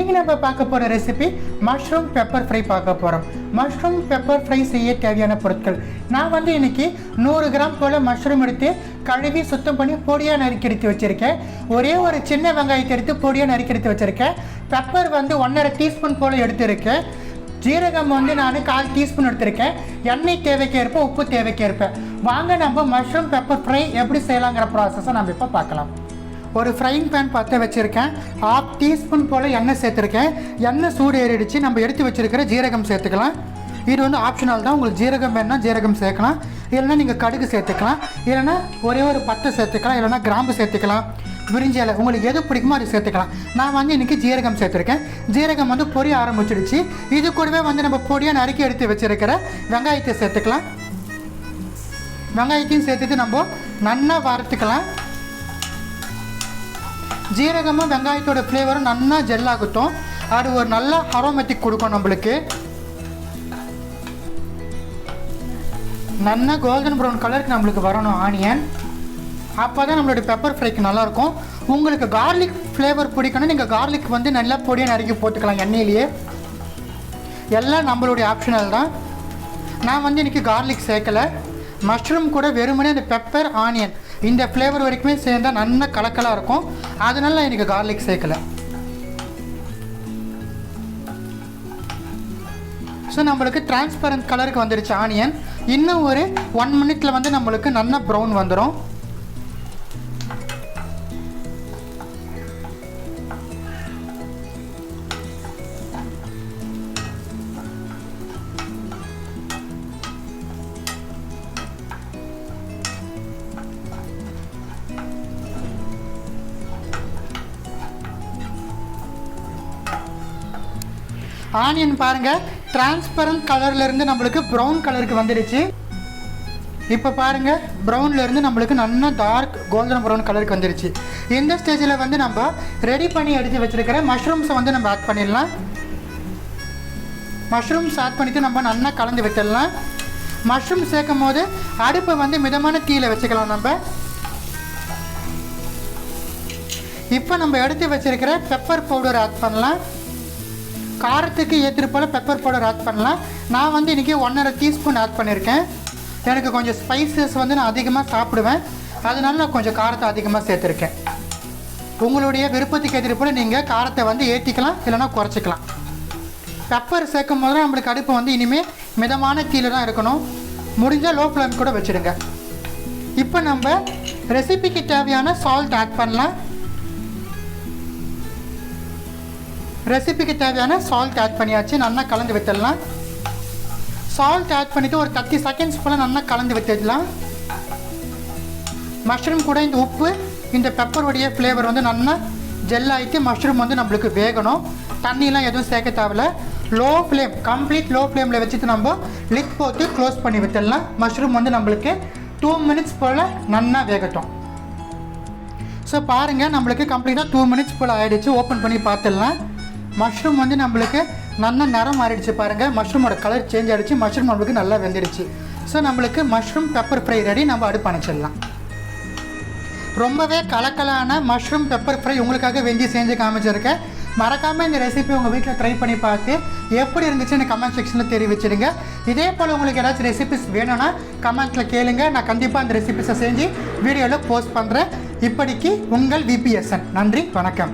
இன்றைக்கி நம்ம பார்க்க போகிற ரெசிபி மஷ்ரூம் பெப்பர் ஃப்ரை பார்க்க போகிறோம். மஷ்ரூம் பெப்பர் ஃப்ரை செய்ய தேவையான பொருட்கள் நான் வந்து இன்றைக்கி 100 கிராம் போல் மஷ்ரூம் எடுத்து கழுவி சுத்தம் பண்ணி பொடியாக நறுக்கி எடுத்து வச்சுருக்கேன். ஒரே ஒரு சின்ன வெங்காயத்தை எடுத்து பொடியாக நறுக்கி எடுத்து வச்சுருக்கேன். பெப்பர் வந்து 1.5 டீஸ்பூன் போல் எடுத்துருக்கேன். ஜீரகம் வந்து நான் 1/4 டீஸ்பூன் எடுத்திருக்கேன். எண்ணெய் தேவைக்கேற்ப உப்பு தேவைக்கேற்ப. வாங்க நம்ம மஷ்ரூம் பெப்பர் ஃப்ரை எப்படி செய்யலாங்கிற ப்ராசஸை நம்ம இப்போ பார்க்கலாம். ஒரு ஃப்ரைங் பேன் பற்ற வச்சுருக்கேன். 1/2 டீஸ்பூன் போல் எண்ணெய் சேர்த்துருக்கேன். எண்ணெய் சூடு ஏறிடுச்சு. நம்ம எடுத்து வச்சுருக்கிற ஜீரகம் சேர்த்துக்கலாம். இது வந்து ஆப்ஷனல் தான். உங்களுக்கு ஜீரகம் வேணுன்னா ஜீரகம் சேர்க்கலாம், இல்லைன்னா நீங்கள் கடுகு சேர்த்துக்கலாம், இல்லைன்னா ஒரே ஒரு பட்டை சேர்த்துக்கலாம், இல்லைன்னா கிராம்பு சேர்த்துக்கலாம், விரிஞ்சி இலை உங்களுக்கு எது பிடிக்குமோ அது சேர்த்துக்கலாம். நான் வந்து இன்றைக்கி ஜீரகம் சேர்த்துருக்கேன். ஜீரகம் வந்து பொரிய ஆரம்பிச்சிடுச்சு. இது கூடவே வந்து நம்ம பொடியாக நறுக்கி எடுத்து வச்சுருக்கிற வெங்காயத்தை சேர்த்துக்கலாம். வெங்காயத்தையும் சேர்த்துட்டு நம்ம நல்லா வறுத்துக்கலாம். ஜீரகமும் வெங்காயத்தோட ஃப்ளேவரும் நல்லா ஜெல்லாகட்டும். அது ஒரு நல்ல அரோமேட்டிக் கொடுக்கும். நம்மளுக்கு நல்லா கோல்டன் ப்ரௌன் கலருக்கு நம்மளுக்கு வரணும் ஆனியன். அப்போ தான் நம்மளுடைய பெப்பர் ஃப்ரைக்கு நல்லாயிருக்கும். உங்களுக்கு கார்லிக் ஃப்ளேவர் பிடிக்கணும், நீங்கள் கார்லிக் வந்து நல்லா பொடியாக நறுக்கி போட்டுக்கலாம் எண்ணெயிலேயே. எல்லாம் நம்மளுடைய ஆப்ஷனல் தான். நான் வந்து இன்றைக்கி கார்லிக் சேர்க்கலை. மஷ்ரூம் கூட வெறுமனே அந்த பெப்பர் ஆனியன் இந்த ஃப்ளேவர் வரைக்குமே சேர்ந்தால் நல்லா கலக்கலாக இருக்கும். அதனால எனக்கு கார்லிக் சேர்க்கலை. ஸோ நம்மளுக்கு டிரான்ஸ்பரண்ட் கலருக்கு வந்துடுச்சு ஆனியன். இன்னும் ஒரு 1 மினிட்ல வந்து நம்மளுக்கு நல்லா ப்ரௌன் வந்துடும். ஆனியன் பாருங்கள் டிரான்ஸ்பரண்ட் கலர்லேருந்து நம்மளுக்கு ப்ரௌன் கலருக்கு வந்துடுச்சு. இப்போ பாருங்கள் ப்ரௌன்லேருந்து நம்மளுக்கு நல்லா டார்க் கோல்டன் ப்ரௌன் கலருக்கு வந்துடுச்சு. இந்த ஸ்டேஜில் வந்து நம்ம ரெடி பண்ணி எடுத்து வச்சுருக்கிற மஷ்ரூம்ஸை வந்து நம்ம ஆட் பண்ணிடலாம். மஷ்ரூம்ஸ் ஆட் பண்ணிவிட்டு நம்ம நல்லா கலந்து விட்டுடலாம். மஷ்ரூம் சேர்க்கும் போது அடுப்பை வந்து மிதமான தீயில் வச்சுக்கலாம். நம்ம இப்போ நம்ம எடுத்து வச்சுருக்கிற பெப்பர் பவுடர் ஆட் பண்ணலாம். காரத்துக்கு ஏற்றுற போல் பெப்பர் பவுடர் ஆட் பண்ணலாம். நான் வந்து இன்றைக்கி 1.5 டீஸ்பூன் ஆட் பண்ணியிருக்கேன். எனக்கு கொஞ்சம் ஸ்பைசஸ் வந்து நான் அதிகமாக சாப்பிடுவேன், அதனால நான் கொஞ்சம் காரத்தை அதிகமாக சேர்த்துருக்கேன். உங்களுடைய விருப்பத்துக்கு ஏற்றுற போல் நீங்கள் காரத்தை வந்து ஏற்றிக்கலாம், இல்லைனா குறைச்சிக்கலாம். பெப்பர் சேர்க்கும் போது நம்மளுக்கு அடுப்பு வந்து இனிமேல் மிதமான தீயில் தான் இருக்கணும். முடிஞ்சால் லோ ஃப்ளேம் கூட வச்சுடுங்க. இப்போ நம்ம ரெசிபிக்கு தேவையான சால்ட் ஆட் பண்ணலாம். ரெசிபிக்கு தேவையான சால்ட் ஆட் பண்ணியாச்சு. நல்லா கலந்து விட்டுடலாம். சால்ட் ஆட் பண்ணிவிட்டு ஒரு 30 செகண்ட்ஸ் போல் நல்லா கலந்து விட்டுடலாம். மஷ்ரூம் கூட இந்த உப்பு இந்த பெப்பருடைய ஃப்ளேவர் வந்து நல்லா ஜெல் ஆகிட்டு மஷ்ரூம் வந்து நம்மளுக்கு வேகணும். தண்ணியெலாம் எதுவும் சேர்க்க தேவையில்ல. லோ ஃப்ளேம் கம்ப்ளீட் லோ ஃப்ளேமில் வச்சுட்டு நம்ம லிட் போட்டு க்ளோஸ் பண்ணி விட்டுடலாம். மஷ்ரூம் வந்து நம்மளுக்கு 2 மினிட்ஸ் போல் நல்லா வேகட்டும். ஸோ பாருங்கள் நம்மளுக்கு கம்ப்ளீட்டாக 2 மினிட்ஸ் போல் ஆகிடுச்சு. ஓப்பன் பண்ணி பார்த்துடலாம். மஷ்ரூம் வந்து நம்மளுக்கு நல்ல நிறம் மாறிடுச்சு. பாருங்கள் மஷ்ரூமோட கலர் சேஞ்ச் ஆகிடுச்சு. மஷ்ரூம் நம்மளுக்கு நல்லா வெந்துடுச்சு. ஸோ நம்மளுக்கு மஷ்ரூம் பெப்பர் ஃப்ரை ரெடி. நம்ம அடுப்பு அணைச்சிடலாம். ரொம்பவே கலக்கலான மஷ்ரூம் பெப்பர் ஃப்ரை உங்களுக்காக வெஞ்சி செஞ்சு காமிச்சிருக்கேன். மறக்காமல் இந்த ரெசிபி உங்கள் வீட்டில் ட்ரை பண்ணி பார்த்து எப்படி இருந்துச்சுன்னு கமெண்ட் செக்ஷனில் தெரிவிச்சிடுங்க. இதே போல் உங்களுக்கு ஏதாச்சும் ரெசிபிஸ் வேணும்னா கமெண்ட்டில் கேளுங்க. நான் கண்டிப்பாக அந்த ரெசிபிஸை செஞ்சு வீடியோவில் போஸ்ட் பண்ணுறேன். இப்படிக்கு உங்கள் V.P.S.N. நன்றி, வணக்கம்.